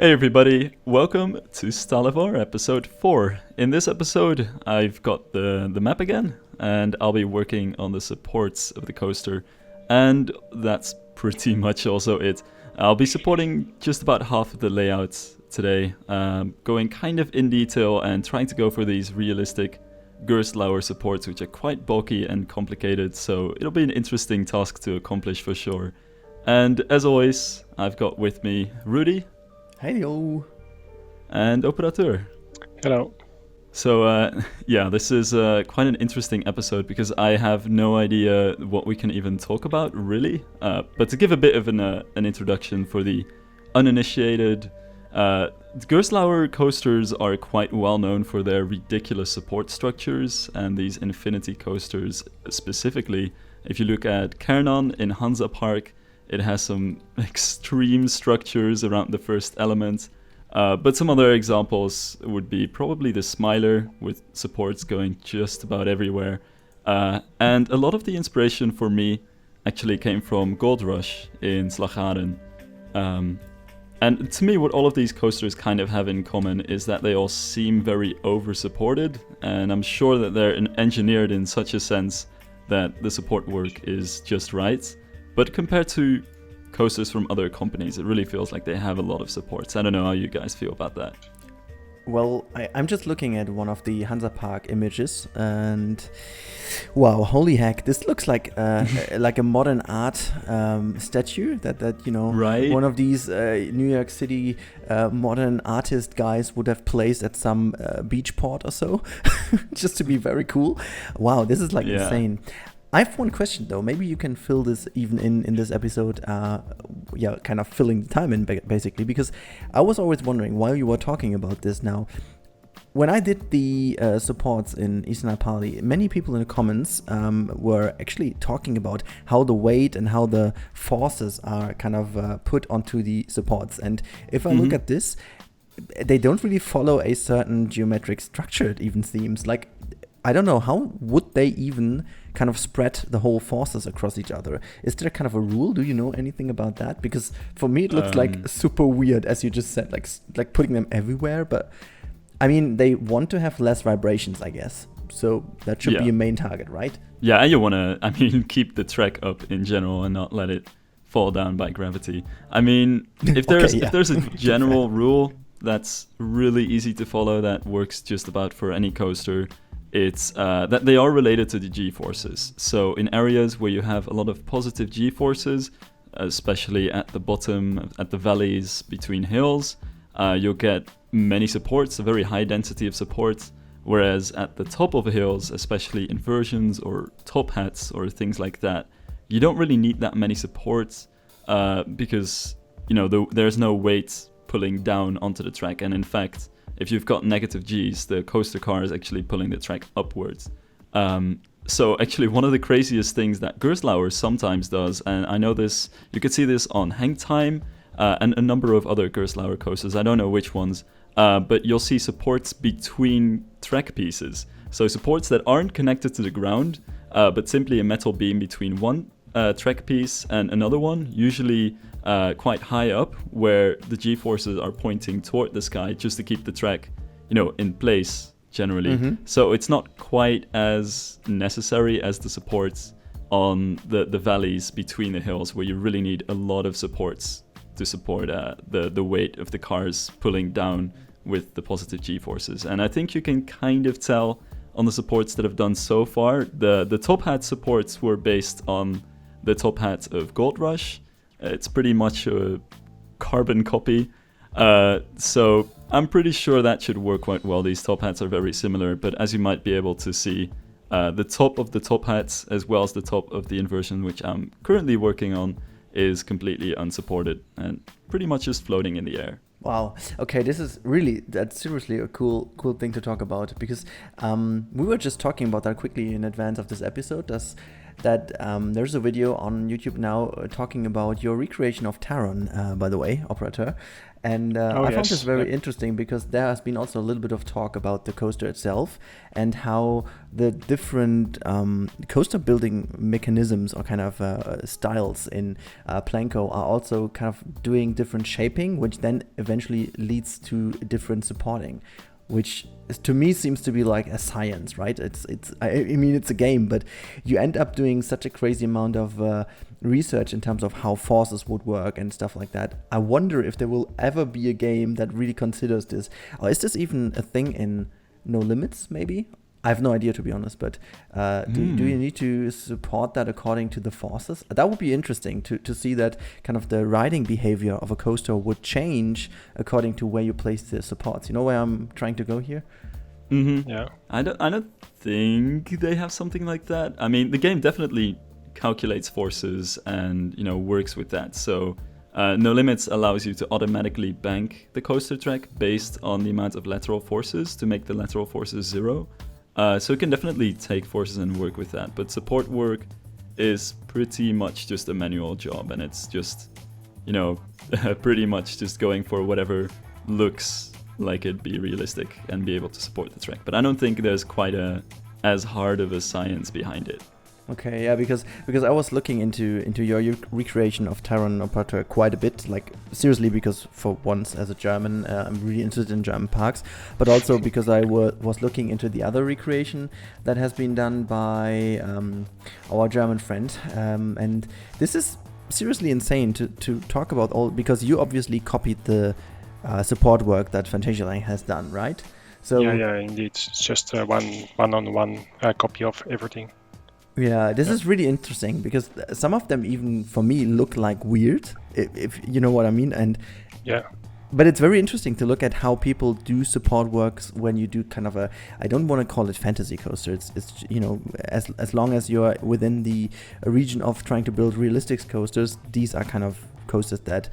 Hey everybody, welcome to Stalevar episode 4. In this episode, I've got the map again, and I'll be working on the supports of the coaster, and that's pretty much also it. I'll be supporting just about half of the layouts today, going kind of in detail and trying to go for these realistic Gerstlauer supports, which are quite bulky and complicated, so it'll be an interesting task to accomplish for sure. And as always, I've got with me Rudi. Hello. And Operateur. Hello. So, this is quite an interesting episode because I have no idea what we can even talk about, really. But to give a bit of an introduction for the uninitiated, Gerstlauer coasters are quite well known for their ridiculous support structures, and these Infinity coasters specifically. If you look at Taron in Hansa Park, it has some extreme structures around the first element. But some other examples would be probably the Smiler, with supports going just about everywhere. And a lot of the inspiration for me actually came from Gold Rush in Slagharen. And to me, what all of these coasters kind of have in common is that they all seem very over-supported, and I'm sure that they're engineered in such a sense that the support work is just right. But compared to coasters from other companies, it really feels like they have a lot of supports. I don't know how you guys feel about that. Well, I'm just looking at one of the Hansa Park images, and wow, holy heck! This looks like like a modern art statue that right? One of these New York City modern artist guys would have placed at some beach port or so, just to be very cool. Wow, this is insane. I have one question though. Maybe you can fill this even in this episode. Kind of filling the time in basically, because I was always wondering while you were talking about this now. When I did the supports in Eastern Alpali, many people in the comments were actually talking about how the weight and how the forces are kind of put onto the supports. And if I look at this, they don't really follow a certain geometric structure. It even seems like. I don't know, how would they even kind of spread the whole forces across each other? Is there kind of a rule? Do you know anything about that? Because for me it looks like super weird, as you just said, like putting them everywhere. But I mean, they want to have less vibrations, I guess. So that should be a main target, right? Yeah, and you want to, keep the track up in general and not let it fall down by gravity. I mean, if there's a general rule that's really easy to follow that works just about for any coaster, it's that they are related to the G-forces. So in areas where you have a lot of positive G-forces, especially at the bottom, at the valleys between hills, you'll get many supports, a very high density of supports, whereas at the top of the hills, especially inversions or top hats or things like that, you don't really need that many supports because there's no weight pulling down onto the track, and in fact, if you've got negative Gs, the coaster car is actually pulling the track upwards. So actually one of the craziest things that Gerstlauer sometimes does, and I know this, you could see this on Hang Time and a number of other Gerstlauer coasters, I don't know which ones, but you'll see supports between track pieces. So supports that aren't connected to the ground, but simply a metal beam between one track piece and another one, usually quite high up, where the G-forces are pointing toward the sky just to keep the track, in place generally. So it's not quite as necessary as the supports on the valleys between the hills, where you really need a lot of supports to support the weight of the cars pulling down with the positive G-forces. And I think you can kind of tell on the supports that I've done so far. The top hat supports were based on the top hat of Gold Rush. It's pretty much a carbon copy. So I'm pretty sure that should work quite well. These top hats are very similar, but as you might be able to see, the top of the top hats as well as the top of the inversion, which I'm currently working on, is completely unsupported and pretty much just floating in the air. Wow. Okay, that's seriously a cool thing to talk about, because we were just talking about that quickly in advance of this episode. There's a video on YouTube now talking about your recreation of Taron, by the way, Operateur. And I found this very interesting because there has been also a little bit of talk about the coaster itself and how the different coaster building mechanisms or kind of styles in Planko are also kind of doing different shaping, which then eventually leads to different supporting, which to me seems to be like a science, right? I mean, it's a game, but you end up doing such a crazy amount of research in terms of how forces would work and stuff like that. I wonder if there will ever be a game that really considers this, or is this even a thing in No Limits, maybe? I have no idea, to be honest, but do you need to support that according to the forces? That would be interesting to see that kind of the riding behavior of a coaster would change according to where you place the supports. You know where I'm trying to go here? Mm-hmm. Yeah. I don't think they have something like that. I mean, the game definitely calculates forces and, you know, works with that. So No Limits allows you to automatically bank the coaster track based on the amount of lateral forces to make the lateral forces 0. So it can definitely take forces and work with that. But support work is pretty much just a manual job, and it's just, you know, pretty much just going for whatever looks like it'd be realistic and be able to support the track. But I don't think there's quite as hard of a science behind it. Okay, yeah, because I was looking into your recreation of Taron Operateur quite a bit, like seriously, because for once as a German, I'm really interested in German parks, but also because I was looking into the other recreation that has been done by our German friend, and this is seriously insane to talk about all, because you obviously copied the support work that Finalizing has done, right? So yeah, indeed, it's just one-on-one copy of everything. Yeah, this is really interesting because some of them even for me look like weird, if you know what I mean. And yeah, but it's very interesting to look at how people do support works when you do kind of a, I don't want to call it fantasy coaster. It's you know, as long as you're within the region of trying to build realistic coasters, these are kind of coasters that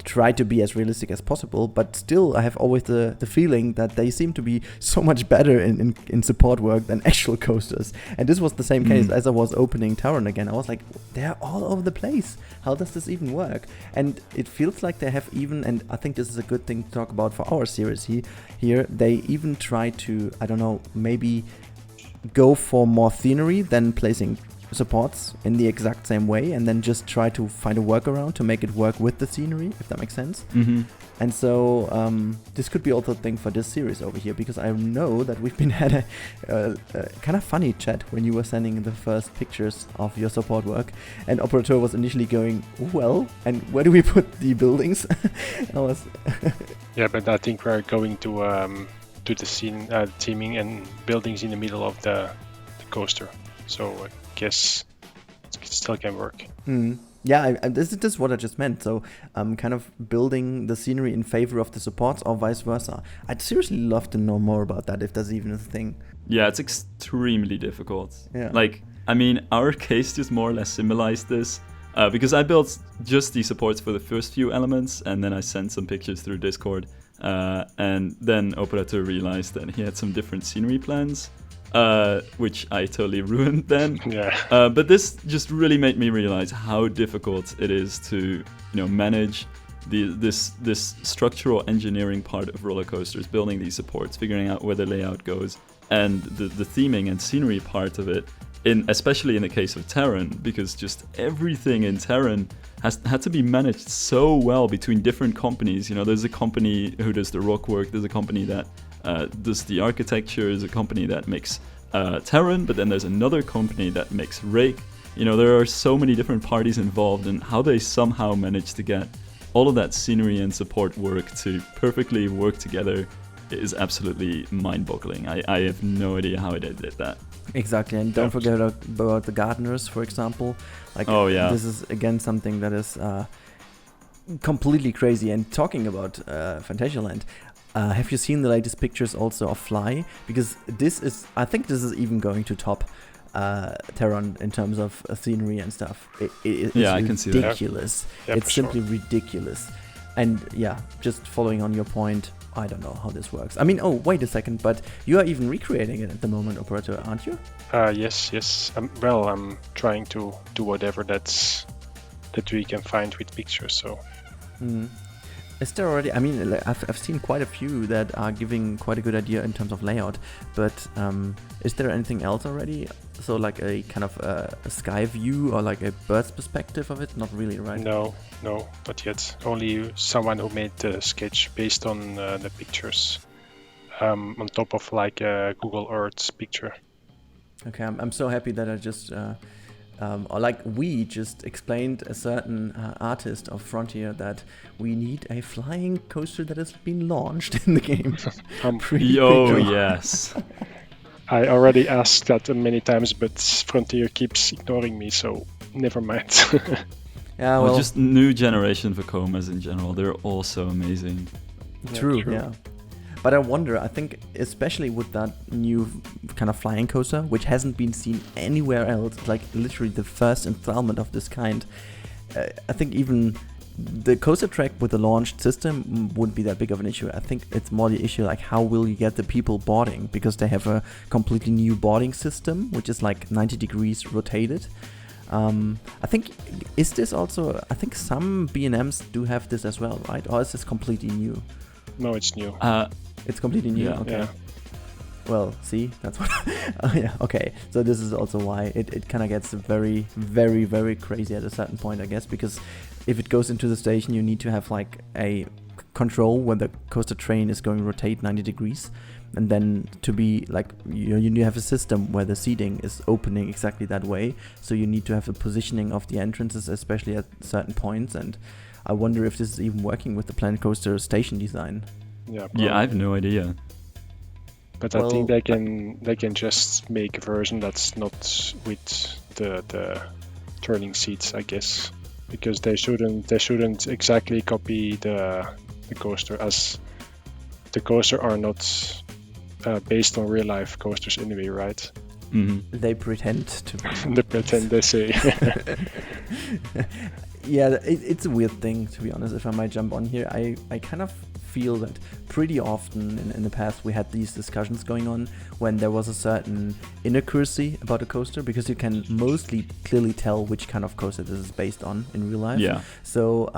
try to be as realistic as possible, but still I have always the feeling that they seem to be so much better in support work than actual coasters. And this was the same case as I was opening Taron again. I was like, they're all over the place. How does this even work? And it feels like they have even, and I think this is a good thing to talk about for our series here, they even try to, I don't know, maybe go for more scenery than placing supports in the exact same way, and then just try to find a workaround to make it work with the scenery, if that makes sense. Mm-hmm. And so this could be also a thing for this series over here, because I know that we've been had a kind of funny chat when you were sending the first pictures of your support work, and Operateur was initially going, well, and where do we put the buildings? Yeah, but I think we're going to the scene, teaming and buildings in the middle of the coaster. So I guess it still can work. Yeah, this is what I just meant. So kind of building the scenery in favor of the supports or vice versa. I'd seriously love to know more about that, if that's even a thing. Yeah, it's extremely difficult. Yeah. Like, I mean, our case just more or less symbolized this because I built just the supports for the first few elements, and then I sent some pictures through Discord. And then Operateur realized that he had some different scenery plans. Which I totally ruined then. Yeah. But this just really made me realize how difficult it is to, you know, manage this structural engineering part of roller coasters, building these supports, figuring out where the layout goes, and the theming and scenery part of it. Especially in the case of Taron, because just everything in Taron had to be managed so well between different companies. You know, there's a company who does the rock work, there's a company that does the architecture, there's a company that makes Taron, but then there's another company that makes Rake. You know, there are so many different parties involved, and how they somehow manage to get all of that scenery and support work to perfectly work together is absolutely mind-boggling. I have no idea how they did that. Exactly, and don't forget about the gardeners, for example. Like, this is again something that is completely crazy. And talking about Fantasyland, have you seen the latest pictures also of Fly? Because I think this is even going to top Taron in terms of scenery and stuff. It's I can see that. Ridiculous. Yeah, it's simply ridiculous. And yeah, just following on your point, I don't know how this works. I mean, wait a second, but you are even recreating it at the moment, Operateur, aren't you? Yes. I'm trying to do whatever that we can find with pictures. So. Is there already? I mean, like, I've seen quite a few that are giving quite a good idea in terms of layout, but is there anything else already? So like a kind of a sky view or like a bird's perspective of it? Not really, right? No, not yet. Only someone who made the sketch based on the pictures on top of like a Google Earth picture. Okay, I'm so happy that I just, or like we just explained a certain artist of Frontier that we need a flying coaster that has been launched in the game. Yes. I already asked that many times, but Frontier keeps ignoring me, so never mind. Yeah, well, just new generation Vekomas in general. They're all so amazing. True, yeah. But I wonder, I think especially with that new kind of flying coaster, which hasn't been seen anywhere else, like literally the first installment of this kind, I think even the coaster track with the launched system wouldn't be that big of an issue. I think it's more the issue like how will you get the people boarding, because they have a completely new boarding system, which is like 90 degrees rotated. I think, is this also, I think some B&Ms do have this as well, right? Or is this completely new? No, it's new. It's completely new. Yeah. Okay. Yeah. Well, see, that's what. Oh, yeah. Okay. So this is also why it kind of gets very, very, very crazy at a certain point, I guess, because if it goes into the station, you need to have like a control when the coaster train is going to rotate 90 degrees, and then to be like you need to have a system where the seating is opening exactly that way. So you need to have the positioning of the entrances, especially at certain points. And I wonder if this is even working with the Planet Coaster station design. Yeah, I have no idea. But I think they can just make a version that's not with the turning seats, I guess, because they shouldn't exactly copy the coaster, as the coaster are not based on real life coasters anyway, right? Mm-hmm. They pretend to be. They pretend, they say. Yeah, it's a weird thing, to be honest, if I might jump on here. I kind of feel that pretty often in the past we had these discussions going on when there was a certain inaccuracy about a coaster, because you can mostly clearly tell which kind of coaster this is based on in real life. Yeah. So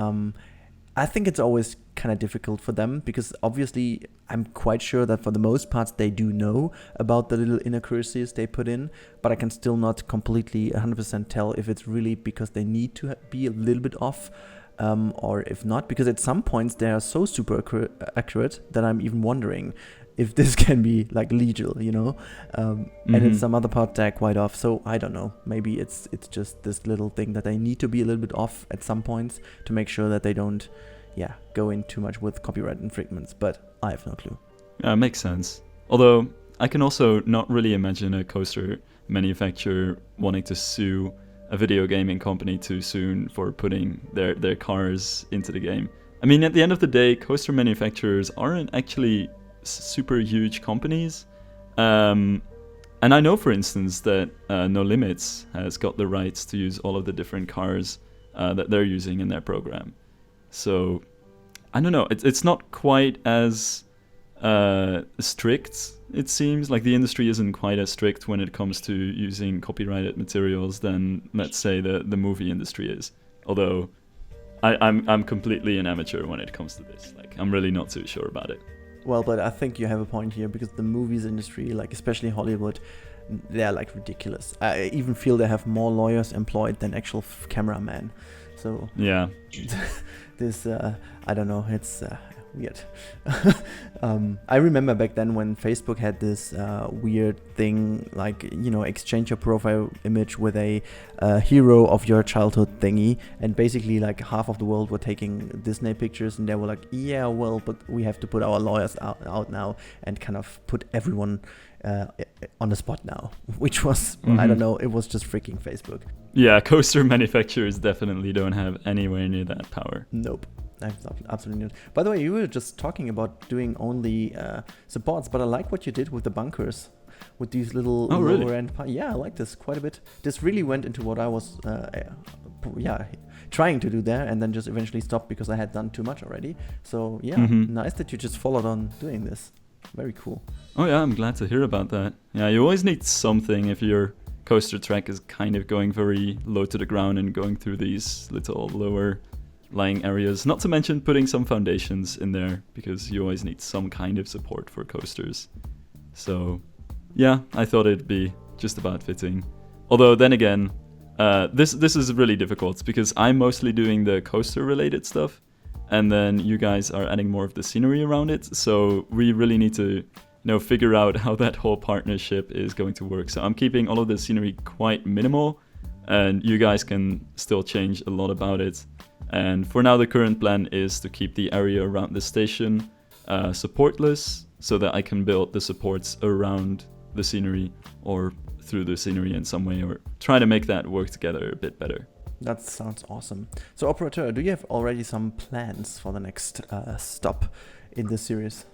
I think it's always kind of difficult for them, because obviously I'm quite sure that for the most parts they do know about the little inaccuracies they put in, but I can still not completely 100% tell if it's really because they need to be a little bit off, or if not, because at some points they are so super accurate that I'm even wondering if this can be like legal, you know, and in some other parts they're quite off. So I don't know, maybe it's just this little thing that they need to be a little bit off at some points to make sure that they don't go in too much with copyright infringements, but I have no clue. Makes sense. Although I can also not really imagine a coaster manufacturer wanting to sue a video gaming company too soon for putting their cars into the game. I mean, at the end of the day, coaster manufacturers aren't actually super huge companies. And I know, for instance, that No Limits has got the rights to use all of the different cars that they're using in their program. So, I don't know, it's not quite as strict, it seems. Like, the industry isn't quite as strict when it comes to using copyrighted materials than, let's say, the movie industry is. Although, I'm completely an amateur when it comes to this. Like, I'm really not too sure about it. Well, but I think you have a point here, because the movies industry, like especially Hollywood, they're like ridiculous. I even feel they have more lawyers employed than actual cameramen. So yeah, this I don't know. It's weird. I remember back then when Facebook had this weird thing, like, you know, exchange your profile image with a hero of your childhood thingy, and basically like half of the world were taking Disney pictures, and they were like, yeah, well, but we have to put our lawyers out now and kind of put everyone on the spot now, which was, I don't know, it was just freaking Facebook. Yeah, coaster manufacturers definitely don't have anywhere near that power. Nope. Absolutely not. By the way, you were just talking about doing only supports, but I like what you did with the bunkers, with these little lower end. Yeah, I like this quite a bit. This really went into what I was trying to do there, and then just eventually stopped because I had done too much already. So yeah, nice that you just followed on doing this. Very cool. Oh yeah, I'm glad to hear about that. Yeah, you always need something if your coaster track is kind of going very low to the ground and going through these little lower lying areas. Not to mention putting some foundations in there, because you always need some kind of support for coasters. So yeah, I thought it'd be just about fitting. Although then again, this is really difficult because I'm mostly doing the coaster related stuff, and then you guys are adding more of the scenery around it. So we really need to figure out how that whole partnership is going to work. So I'm keeping all of the scenery quite minimal, and you guys can still change a lot about it. And for now, the current plan is to keep the area around the station supportless, so that I can build the supports around the scenery or through the scenery in some way, or try to make that work together a bit better. That sounds awesome. So Operateur, do you have already some plans for the next stop in this series?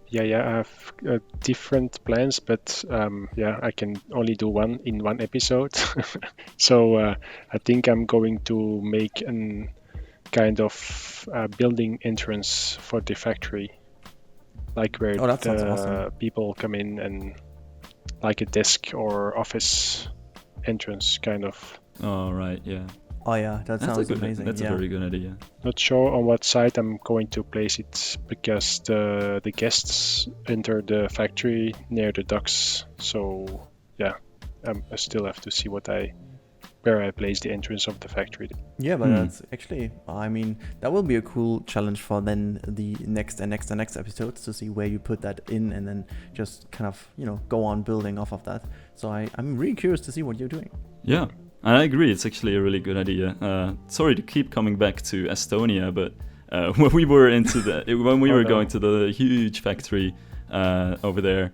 Yeah, I have different plans, but I can only do one in one episode. So I think I'm going to make an kind of building entrance for the factory, like where awesome. People come in, and like a desk or office entrance kind of. Oh, right, yeah. Oh yeah, that sounds amazing. That's a very good idea. Not sure on what side I'm going to place it, because the guests enter the factory near the docks. So yeah, I still have to see where I place the entrance of the factory. Yeah, but that's actually, I mean, that will be a cool challenge for then the next episodes, to see where you put that in, and then just kind of go on building off of that. So I'm really curious to see what you're doing. Yeah. I agree, it's actually a really good idea. Sorry to keep coming back to Estonia, but when we were going to the huge factory over there,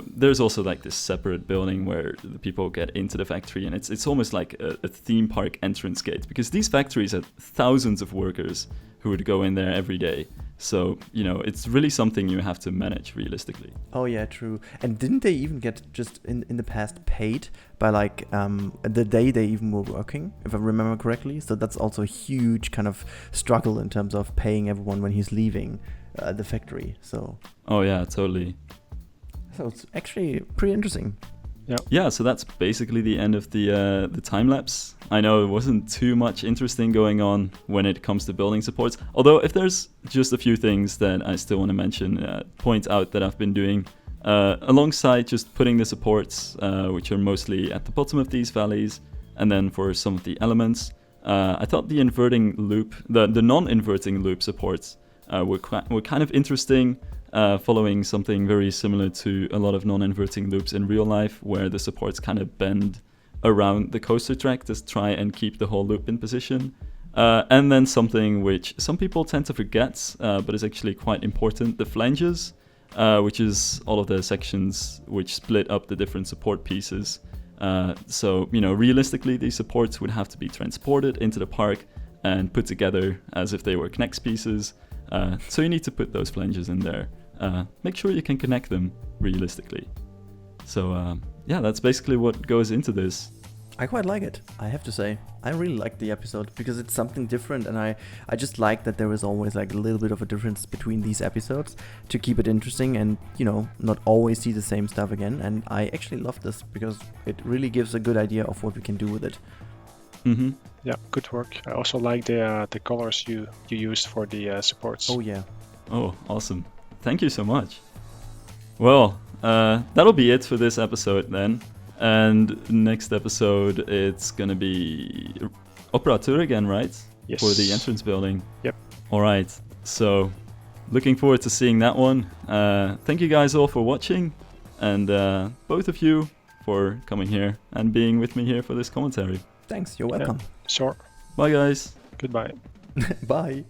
there's also like this separate building where the people get into the factory, and it's almost like a theme park entrance gate, because these factories have thousands of workers who would go in there every day. So, it's really something you have to manage realistically. Oh yeah, true. And didn't they even get just in the past paid by like the day they even were working, if I remember correctly? So that's also a huge kind of struggle in terms of paying everyone when he's leaving the factory. So. Oh yeah, totally. So it's actually pretty interesting. Yeah, so that's basically the end of the time lapse. I know it wasn't too much interesting going on when it comes to building supports. Although if there's just a few things that I still want to mention, point out that I've been doing alongside just putting the supports, which are mostly at the bottom of these valleys, and then for some of the elements, I thought the inverting loop, the non-inverting loop supports were kind of interesting. Following something very similar to a lot of non-inverting loops in real life, where the supports kind of bend around the coaster track to try and keep the whole loop in position. And then something which some people tend to forget, but is actually quite important, the flanges, which is all of the sections which split up the different support pieces. So, realistically, these supports would have to be transported into the park and put together as if they were Knex pieces. So you need to put those flanges in there. Make sure you can connect them realistically. So that's basically what goes into this. I quite like it, I have to say. I really like the episode because it's something different, and I just like that there is always like a little bit of a difference between these episodes to keep it interesting and, not always see the same stuff again. And I actually love this because it really gives a good idea of what we can do with it. Mm-hmm. Yeah, good work. I also like the colors you used for the supports. Oh yeah. Oh, awesome. Thank you so much. Well, that'll be it for this episode then. And next episode, it's gonna be Operateur again, right? Yes. For the entrance building. Yep. All right. So, looking forward to seeing that one. Thank you guys all for watching, and both of you for coming here and being with me here for this commentary. Thanks, you're welcome. Yeah, sure. Bye, guys. Goodbye. Bye.